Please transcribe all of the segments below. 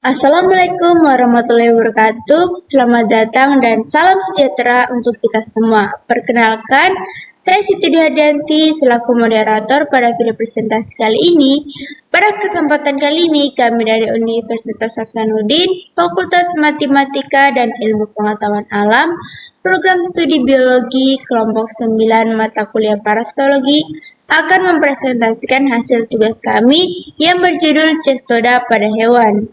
Assalamualaikum warahmatullahi wabarakatuh. Selamat datang dan salam sejahtera untuk kita semua. Perkenalkan, saya Siti Dwi selaku moderator pada video presentasi kali ini. Pada kesempatan kali ini, kami dari Universitas Hasanuddin, Fakultas Matematika dan Ilmu Pengetahuan Alam, Program Studi Biologi, Kelompok 9 Mata Kuliah Parasitologi, akan mempresentasikan hasil tugas kami yang berjudul Cestoda pada Hewan.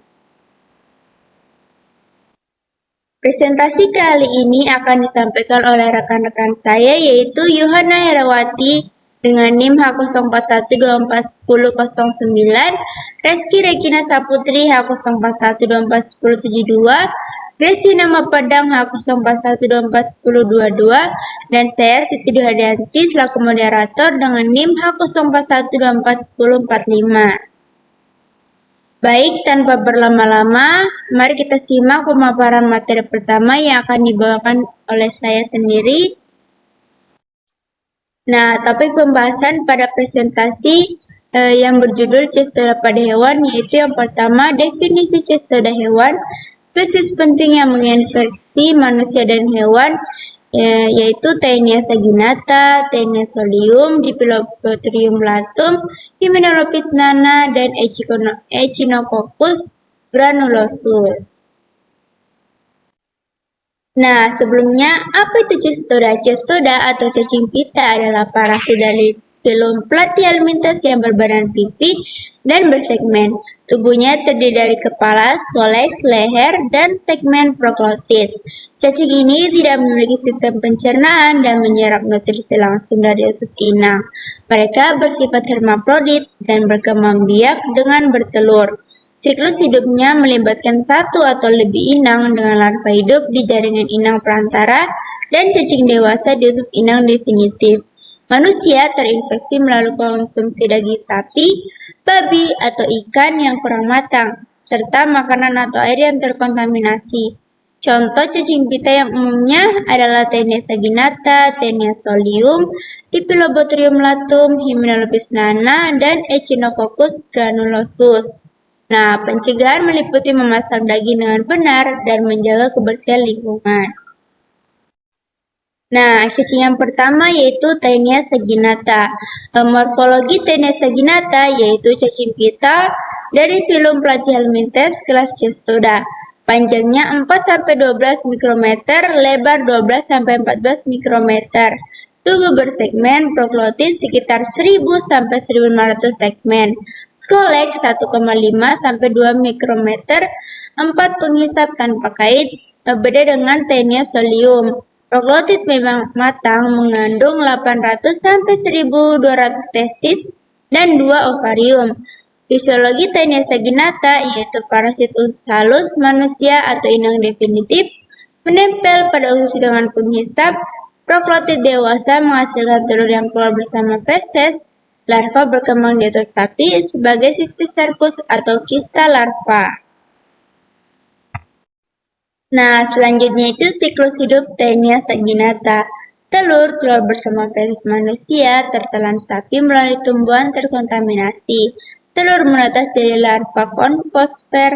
Presentasi kali ini akan disampaikan oleh rekan-rekan saya yaitu Yohana Herawati dengan NIM H0412410009, Reski Regina Saputri H04124072, Resi Nama Padang H04124022, dan saya Siti Dwi selaku moderator dengan NIM H04124045. Baik, tanpa berlama-lama, mari kita simak pemaparan materi pertama yang akan dibawakan oleh saya sendiri. Nah, topik pembahasan pada presentasi yang berjudul Cestoda pada Hewan, yaitu yang pertama, definisi cestoda hewan, spesies penting yang menginfeksi manusia dan hewan, yaitu Taenia saginata, Taenia solium, Diplophotrium latum, Hymenopis nana, dan Echinococcus granulosus. Nah, sebelumnya, apa itu cestoda? Cestoda atau cacing pita adalah parasit dari filum Platyhelminthes yang berbadan pipih dan bersegmen. Tubuhnya terdiri dari kepala, skoleks, leher, dan segmen proklotit. Cacing ini tidak memiliki sistem pencernaan dan menyerap nutrisi langsung dari usus inang. Mereka bersifat hermafrodit dan berkembang biak dengan bertelur. Siklus hidupnya melibatkan satu atau lebih inang dengan larva hidup di jaringan inang perantara dan cacing dewasa di usus inang definitif. Manusia terinfeksi melalui konsumsi daging sapi, babi, atau ikan yang kurang matang, serta makanan atau air yang terkontaminasi. Contoh cacing pita yang umumnya adalah Taenia saginata, Taenia solium, Diplophotrium latum, Hymenopis nana, dan Echinococcus granulosus. Nah, pencegahan meliputi memasak daging dengan benar dan menjaga kebersihan lingkungan. Nah, cacing yang pertama yaitu Taenia saginata. Morfologi Taenia saginata yaitu cacing pita dari filum Platyhelminthes kelas Cestoda. Panjangnya 4-12 mikrometer, lebar 12-14 mikrometer. Tubuh bersegmen, proklotit sekitar 1000-1500 segmen. Skoleks 1,5-2 mikrometer, 4 pengisap tanpa kait, berbeda dengan Taenia solium. Proklotit memang matang mengandung 800-1200 testis dan 2 ovarium. Fisiologi Taenia saginata yaitu parasit usus halus manusia atau inang definitif menempel pada usus dengan penghisap. Proklotit dewasa menghasilkan telur yang keluar bersama feses. Larva berkembang di atas sapi sebagai Cysticercus atau kista larva. Nah, selanjutnya itu siklus hidup Taenia saginata. Telur keluar bersama feses manusia, tertelan sapi melalui tumbuhan terkontaminasi. Telur menetas dari larva konfosfer,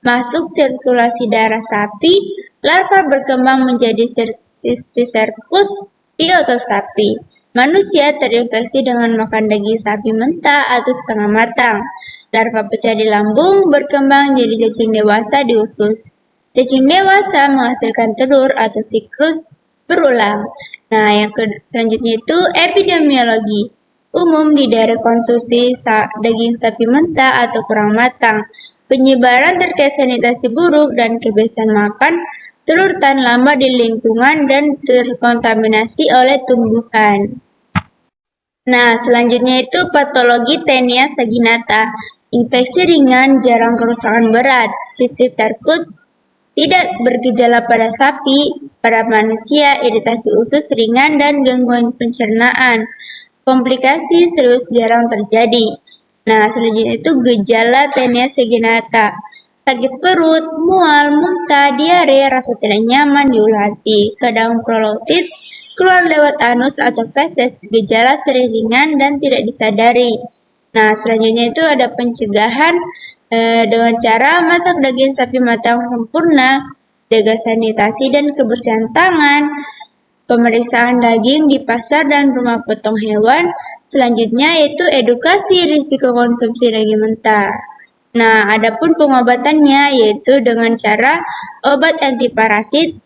masuk sirkulasi darah sapi, larva berkembang menjadi Cysticercus di otot sapi. Manusia terinfeksi dengan makan daging sapi mentah atau setengah matang. Larva pecah di lambung, berkembang jadi cacing dewasa di usus. Cacing dewasa menghasilkan telur atau siklus berulang. Nah, yang selanjutnya itu epidemiologi. Umum di daerah konsumsi daging sapi mentah atau kurang matang. Penyebaran terkait sanitasi buruk dan kebiasaan makan telur tahan lama di lingkungan dan terkontaminasi oleh tumbuhan. Nah, selanjutnya itu patologi Taenia saginata. Infeksi ringan, jarang kerusakan berat. Sistis Charcot tidak bergejala pada sapi, pada manusia, iritasi usus ringan dan gangguan pencernaan. Komplikasi serius jarang terjadi. Nah, selanjutnya itu gejala Taenia saginata. Sakit perut, mual, muntah, diare, rasa tidak nyaman di ulu hati, kadang prolaktin, keluar lewat anus atau feses, gejala sering ringan dan tidak disadari. Nah, selanjutnya itu ada pencegahan dengan cara masak daging sapi matang sempurna, jaga sanitasi dan kebersihan tangan, pemeriksaan daging di pasar dan rumah potong hewan. Selanjutnya yaitu edukasi risiko konsumsi daging mentah. Nah, adapun pengobatannya yaitu dengan cara obat antiparasit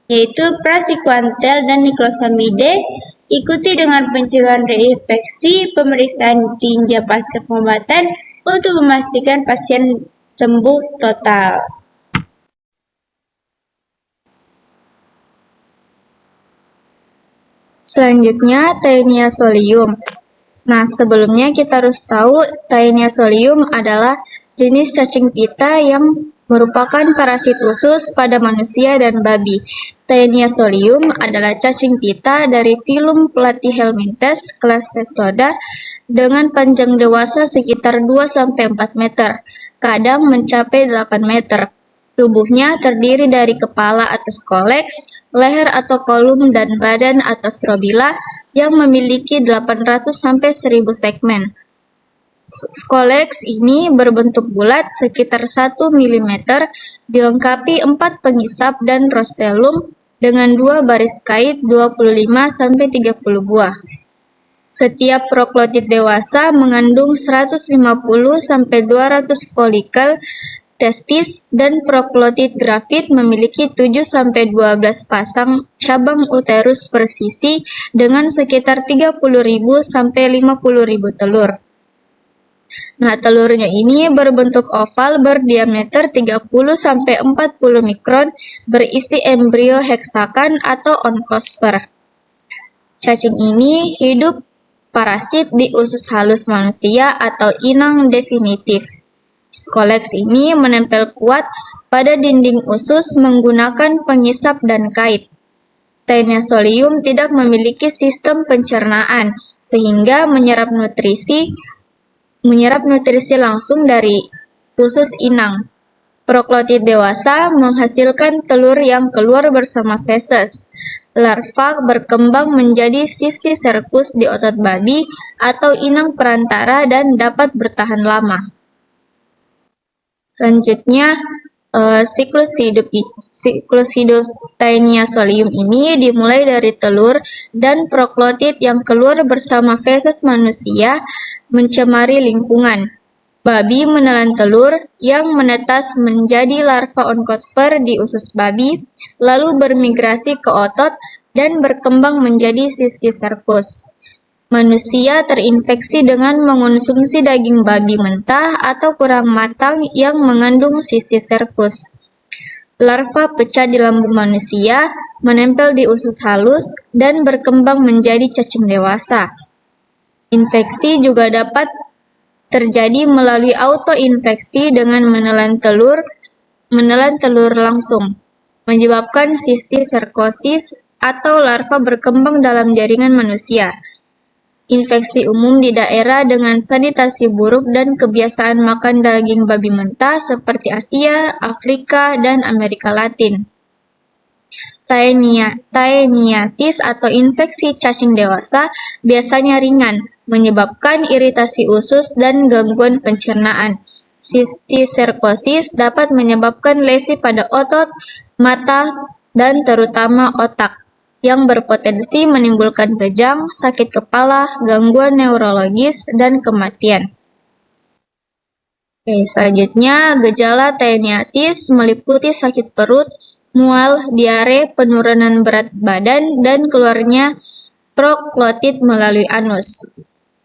yaitu praziquantel dan niclosamide, ikuti dengan pencegahan reinfeksi, pemeriksaan tinja pasca pengobatan untuk memastikan pasien sembuh total. Selanjutnya, Taenia solium. Nah, sebelumnya kita harus tahu Taenia solium adalah jenis cacing pita yang merupakan parasit usus pada manusia dan babi. Taenia solium adalah cacing pita dari filum Platyhelminthes kelas Cestoda dengan panjang dewasa sekitar 2-4 meter, kadang mencapai 8 meter. Tubuhnya terdiri dari kepala atau skoleks, leher atau kolum, dan badan atau strobila yang memiliki 800-1000 segmen. Skoleks ini berbentuk bulat sekitar 1 mm, dilengkapi 4 pengisap dan rostellum dengan 2 baris kait 25-30 buah. Setiap proklotid dewasa mengandung 150-200 folikel testis, dan proklotid grafit memiliki 7-12 pasang cabang uterus per sisi dengan sekitar 30.000 sampai 50.000 telur. Nah, telurnya ini berbentuk oval berdiameter 30-40 mikron, berisi embrio heksagon atau onkosper. Cacing ini hidup parasit di usus halus manusia atau inang definitif. Skoleks ini menempel kuat pada dinding usus menggunakan pengisap dan kait. Taenia solium tidak memiliki sistem pencernaan, sehingga menyerap nutrisi langsung dari usus inang. Proklotid dewasa menghasilkan telur yang keluar bersama feses. Larva berkembang menjadi Cysticercus di otot babi atau inang perantara dan dapat bertahan lama. Selanjutnya, siklus hidup Taenia solium ini dimulai dari telur dan proklotid yang keluar bersama feses manusia mencemari lingkungan. Babi menelan telur yang menetas menjadi larva onkosper di usus babi, lalu bermigrasi ke otot dan berkembang menjadi Cysticercus. Manusia terinfeksi dengan mengonsumsi daging babi mentah atau kurang matang yang mengandung Cysticercus. Larva pecah di lambung manusia, menempel di usus halus, dan berkembang menjadi cacing dewasa. Infeksi juga dapat terjadi melalui autoinfeksi dengan menelan telur langsung, menyebabkan Cysticercosis atau larva berkembang dalam jaringan manusia. Infeksi umum di daerah dengan sanitasi buruk dan kebiasaan makan daging babi mentah seperti Asia, Afrika, dan Amerika Latin. Taeniasis atau infeksi cacing dewasa biasanya ringan, menyebabkan iritasi usus dan gangguan pencernaan. Cysticercosis dapat menyebabkan lesi pada otot, mata, dan terutama otak, yang berpotensi menimbulkan kejang, sakit kepala, gangguan neurologis, dan kematian. Oke, selanjutnya gejala taeniasis meliputi sakit perut, mual, diare, penurunan berat badan, dan keluarnya proklotid melalui anus.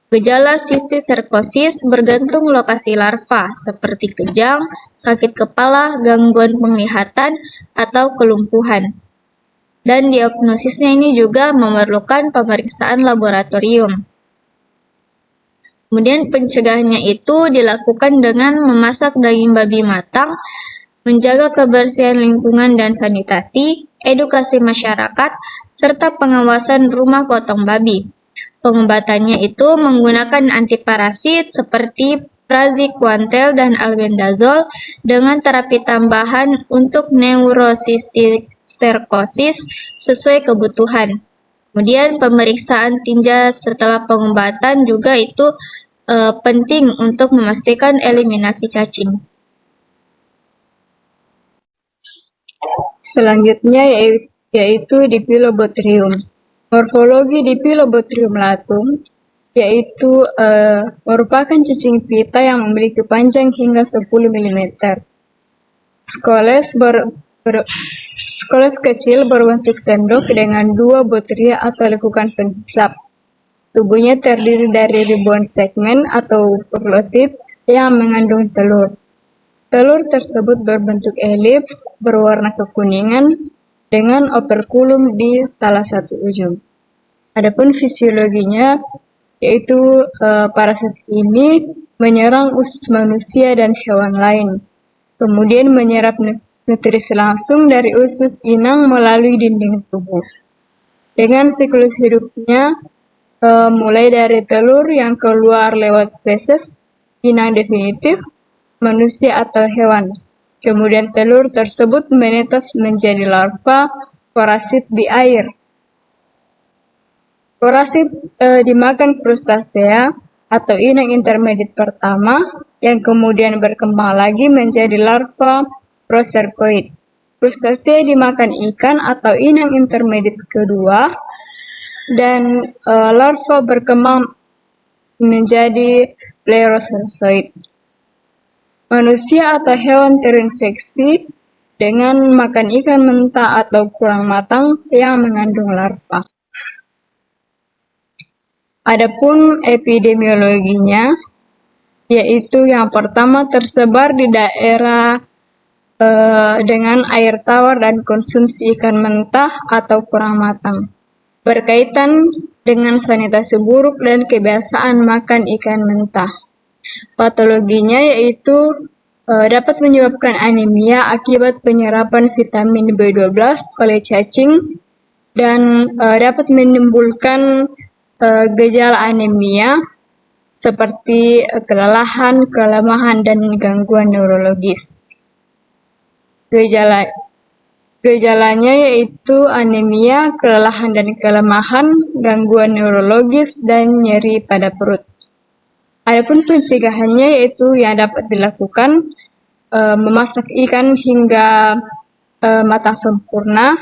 Gejala sistiserkosis bergantung lokasi larva, seperti kejang, sakit kepala, gangguan penglihatan, atau kelumpuhan. Dan diagnosisnya ini juga memerlukan pemeriksaan laboratorium. Kemudian pencegahannya itu dilakukan dengan memasak daging babi matang, menjaga kebersihan lingkungan dan sanitasi, edukasi masyarakat, serta pengawasan rumah potong babi. Pengobatannya itu menggunakan antiparasit seperti praziquantel dan albendazol dengan terapi tambahan untuk neurosistiserkosis sesuai kebutuhan. Kemudian pemeriksaan tinja setelah pengobatan juga itu penting untuk memastikan eliminasi cacing. Selanjutnya yaitu Dipilobothrium. Morfologi Dipilobothrium latum yaitu merupakan cacing pita yang memiliki panjang hingga 10 mm. Skoles kecil berbentuk sendok dengan 2 botria atau lekukan penghisap. Tubuhnya terdiri dari ribuan segmen atau proklotid yang mengandung telur. Telur tersebut berbentuk elips berwarna kekuningan dengan operkulum di salah satu ujung. Adapun fisiologinya yaitu parasit ini menyerang usus manusia dan hewan lain. Kemudian menyerap nutrisi langsung dari usus inang melalui dinding tubuh. Dengan siklus hidupnya mulai dari telur yang keluar lewat feses inang definitif manusia atau hewan. Kemudian telur tersebut menetas menjadi larva parasit di air. Parasit dimakan Crustacea atau inang intermediate pertama yang kemudian berkembang lagi menjadi larva procercoid. Crustacea dimakan ikan atau inang intermediate kedua dan larva berkembang menjadi Plerocercoid. Manusia atau hewan terinfeksi dengan makan ikan mentah atau kurang matang yang mengandung larva. Adapun epidemiologinya, yaitu yang pertama tersebar di daerah dengan air tawar dan konsumsi ikan mentah atau kurang matang. Berkaitan dengan sanitasi buruk dan kebiasaan makan ikan mentah. Patologinya yaitu dapat menyebabkan anemia akibat penyerapan vitamin B12 oleh cacing dan dapat menimbulkan gejala anemia seperti kelelahan, kelemahan, dan gangguan neurologis. Gejalanya yaitu anemia, kelelahan dan kelemahan, gangguan neurologis, dan nyeri pada perut. Adapun pencegahannya yaitu yang dapat dilakukan memasak ikan hingga matang sempurna,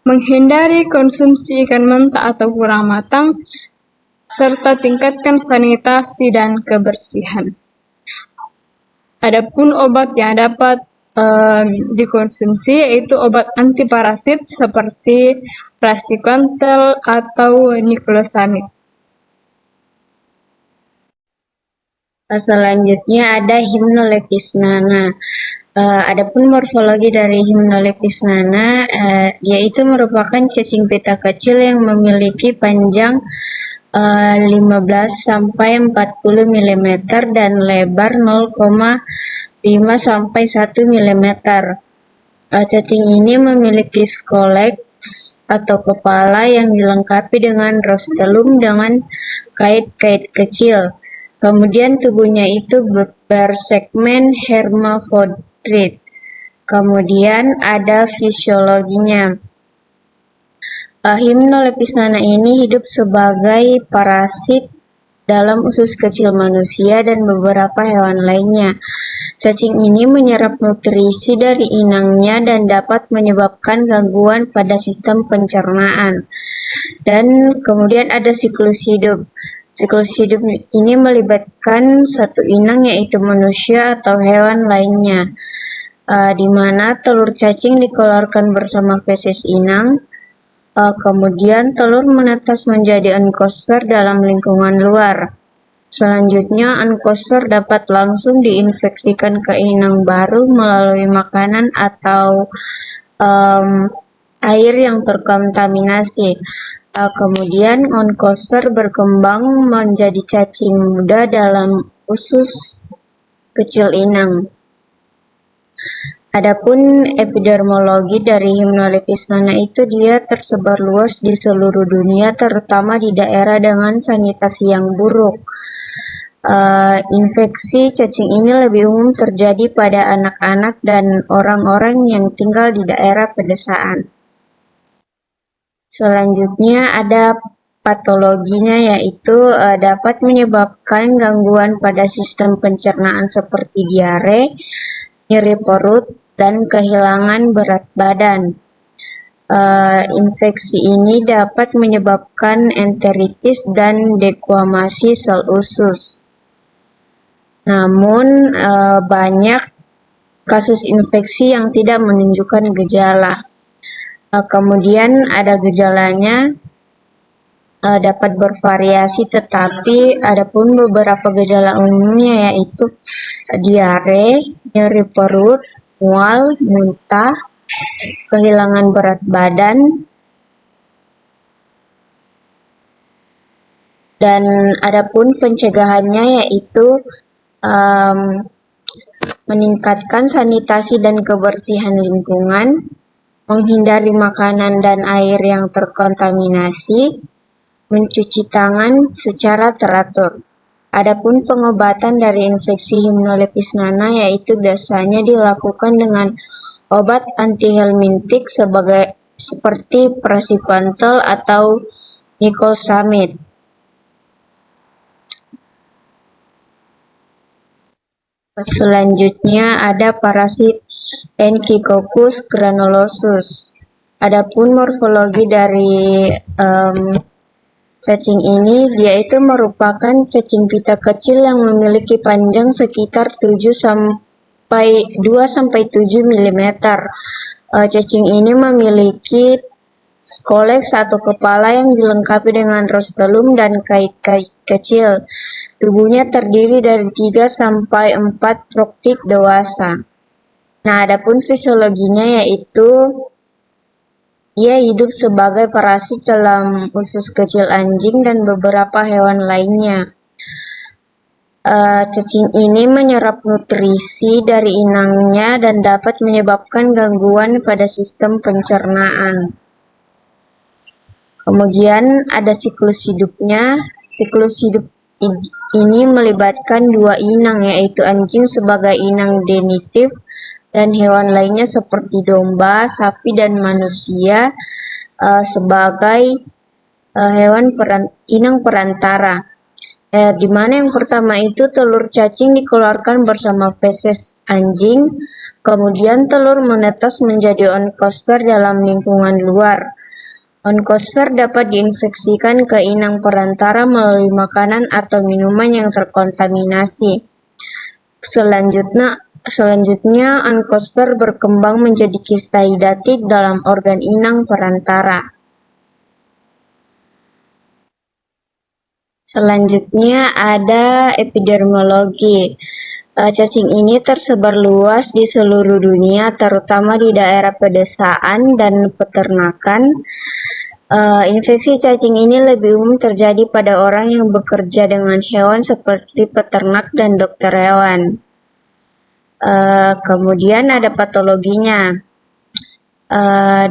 menghindari konsumsi ikan mentah atau kurang matang, serta tingkatkan sanitasi dan kebersihan. Adapun obat yang dapat dikonsumsi yaitu obat antiparasit seperti praziquantel atau niclosamide. Selanjutnya ada Hypnolepis-nana. Adapun morfologi dari Hypnolepis-nana yaitu merupakan cacing pita kecil yang memiliki panjang 15 sampai 40 mm dan lebar 0,5 sampai 1 mm. Cacing ini memiliki skoleks atau kepala yang dilengkapi dengan rostrum dengan kait-kait kecil. Kemudian tubuhnya itu bersegmen hermafrodit. Kemudian ada fisiologinya. Hypnolepis-nana ini hidup sebagai parasit dalam usus kecil manusia dan beberapa hewan lainnya. Cacing ini menyerap nutrisi dari inangnya dan dapat menyebabkan gangguan pada sistem pencernaan. Dan kemudian ada siklus hidup. Siklus hidup ini melibatkan satu inang yaitu manusia atau hewan lainnya, di mana telur cacing dikeluarkan bersama feses inang, kemudian telur menetas menjadi onkosfer dalam lingkungan luar. Selanjutnya, onkosfer dapat langsung diinfeksikan ke inang baru melalui makanan atau air yang terkontaminasi. Kemudian onkosfer berkembang menjadi cacing muda dalam usus kecil inang. Adapun epidermologi dari Hypnolepis nana itu dia tersebar luas di seluruh dunia, terutama di daerah dengan sanitasi yang buruk. Infeksi cacing ini lebih umum terjadi pada anak-anak dan orang-orang yang tinggal di daerah pedesaan. Selanjutnya ada patologinya, yaitu dapat menyebabkan gangguan pada sistem pencernaan seperti diare, nyeri perut, dan kehilangan berat badan. Infeksi ini dapat menyebabkan enteritis dan dekuamasi sel usus. Namun banyak kasus infeksi yang tidak menunjukkan gejala. Kemudian ada gejalanya dapat bervariasi, tetapi ada pun beberapa gejala umumnya yaitu diare, nyeri perut, mual, muntah, kehilangan berat badan, dan ada pun pencegahannya yaitu meningkatkan sanitasi dan kebersihan lingkungan, menghindari makanan dan air yang terkontaminasi, mencuci tangan secara teratur. Adapun pengobatan dari infeksi Hypnolepis nana yaitu biasanya dilakukan dengan obat antihelmintik seperti praziquantel atau niclosamide. Selanjutnya ada parasit Enchicoccus granulosus. Adapun morfologi dari cacing ini, dia itu merupakan cacing pita kecil yang memiliki panjang sekitar 2-7 mm. Cacing ini memiliki skoleks atau kepala yang dilengkapi dengan rostrum dan kait-kait kecil. Tubuhnya terdiri dari 3-4 proktik dewasa. Nah, adapun fisiologinya yaitu ia hidup sebagai parasit dalam usus kecil anjing dan beberapa hewan lainnya. Cacing ini menyerap nutrisi dari inangnya dan dapat menyebabkan gangguan pada sistem pencernaan. Kemudian ada siklus hidupnya. Siklus hidup ini melibatkan 2 inang, yaitu anjing sebagai inang genitif dan hewan lainnya seperti domba, sapi, dan manusia sebagai inang perantara. Di mana yang pertama itu telur cacing dikeluarkan bersama feses anjing, kemudian telur menetas menjadi onkosfer dalam lingkungan luar. Onkosfer dapat diinfeksikan ke inang perantara melalui makanan atau minuman yang terkontaminasi. Selanjutnya, onkosfer berkembang menjadi kista hidatit dalam organ inang perantara. Selanjutnya ada epidermologi. Cacing ini tersebar luas di seluruh dunia, terutama di daerah pedesaan dan peternakan. Infeksi cacing ini lebih umum terjadi pada orang yang bekerja dengan hewan seperti peternak dan dokter hewan. Kemudian ada patologinya.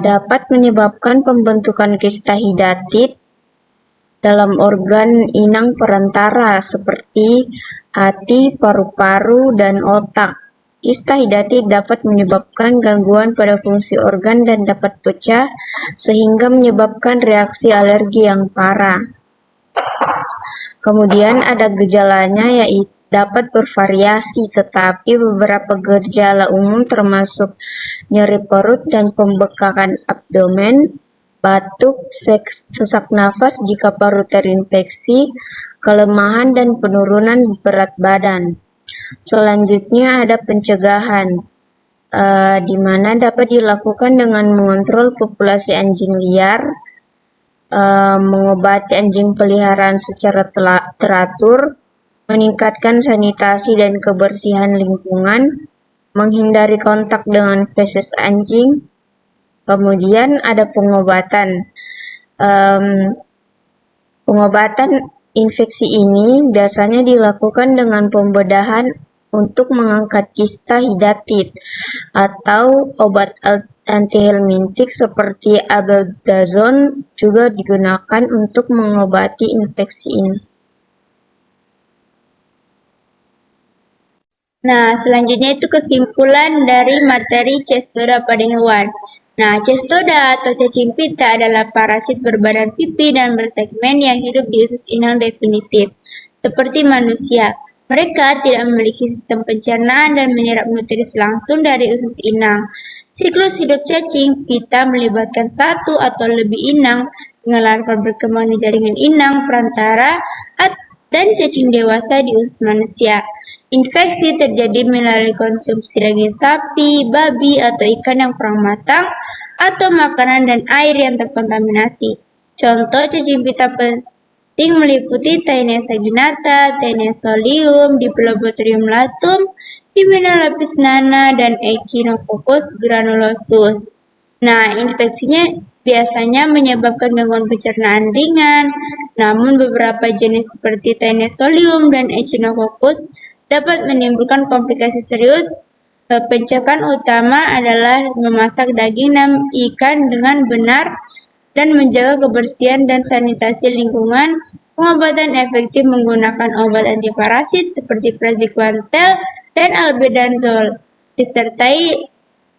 Dapat menyebabkan pembentukan kista hidatit dalam organ inang perantara seperti hati, paru-paru, dan otak. Kista hidatit dapat menyebabkan gangguan pada fungsi organ dan dapat pecah sehingga menyebabkan reaksi alergi yang parah. Kemudian ada gejalanya yaitu dapat bervariasi, tetapi beberapa gejala umum termasuk nyeri perut dan pembekakan abdomen, batuk, sesak nafas jika paru terinfeksi, kelemahan dan penurunan berat badan. Selanjutnya ada pencegahan, di mana dapat dilakukan dengan mengontrol populasi anjing liar, mengobati anjing peliharaan secara teratur, meningkatkan sanitasi dan kebersihan lingkungan, menghindari kontak dengan feses anjing. Kemudian ada pengobatan. Pengobatan infeksi ini biasanya dilakukan dengan pembedahan untuk mengangkat kista hidatit atau obat antihelmintik seperti albendazole juga digunakan untuk mengobati infeksi ini. Nah, selanjutnya itu kesimpulan dari materi cestoda pada hewan. Nah, cestoda atau cacing pita adalah parasit berbadan pipi dan bersegmen yang hidup di usus inang definitif, seperti manusia. Mereka tidak memiliki sistem pencernaan dan menyerap nutrisi langsung dari usus inang. Siklus hidup cacing pita melibatkan satu atau lebih inang dengan larva berkembang di jaringan inang, perantara, dan cacing dewasa di usus manusia. Infeksi terjadi melalui konsumsi daging sapi, babi, atau ikan yang kurang matang, atau makanan dan air yang terkontaminasi. Contoh cacing pita penting meliputi Taenia saginata, Taenia solium, Diplobothrium latum, Hymenolapis nana, dan Echinococcus granulosus. Nah, infeksinya biasanya menyebabkan gangguan pencernaan ringan, namun beberapa jenis seperti Taenia solium dan Echinococcus dapat menimbulkan komplikasi serius. Pencegahan utama adalah memasak daging dan ikan dengan benar dan menjaga kebersihan dan sanitasi lingkungan. Pengobatan efektif menggunakan obat antiparasit seperti praziquantel dan albendazole, disertai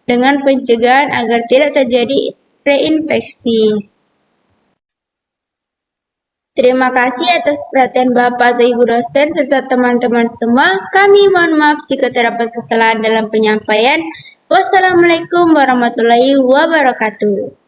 dengan pencegahan agar tidak terjadi reinfeksi. Terima kasih atas perhatian Bapak atau Ibu dosen serta teman-teman semua. Kami mohon maaf jika terdapat kesalahan dalam penyampaian. Wassalamualaikum warahmatullahi wabarakatuh.